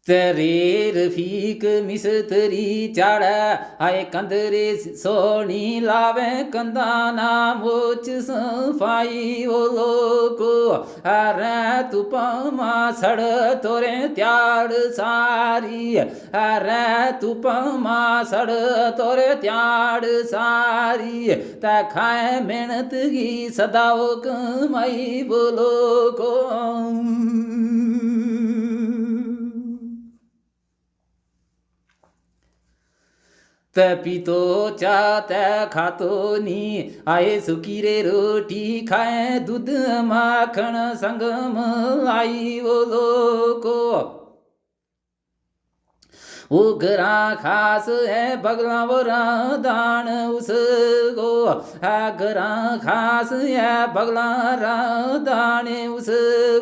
ਤੇਰੇ ਰਫੀਕ ਮਿਸਤਰੀ ਚਾੜੈ ਆਏ ਕੰਦਰੇ ਸੋਹਣੀ ਲਾਵੇ ਕੰਦਾ ਨਾ ਮੋਚ ਸਫਾਈ ਓ ਲੋਕੋ ਅਰੇ ਤੂੰ ਪਮਾ ਸੜ ਤੋਰੇ ਤਿਆੜ ਸਾਰੀ ਅਰੇ ਤੂੰ ਪਮਾ ਸੜ ਤੋਰੇ ਤਿਆੜ ਸਾਰੀ ਤਾ ਖਾਏ ਮਿਹਨਤ ਕੀ ਸਦਾਓ ਕਮਾਈ ਬੋਲੋ ਕੋ ते पीतो चा ते खातो नी आए सुकी रे रोटी खाए दूध माखण संग मलाई वो लोको उगरा खास है बगला वो दान उसको आगरा खास है बगला दान उसको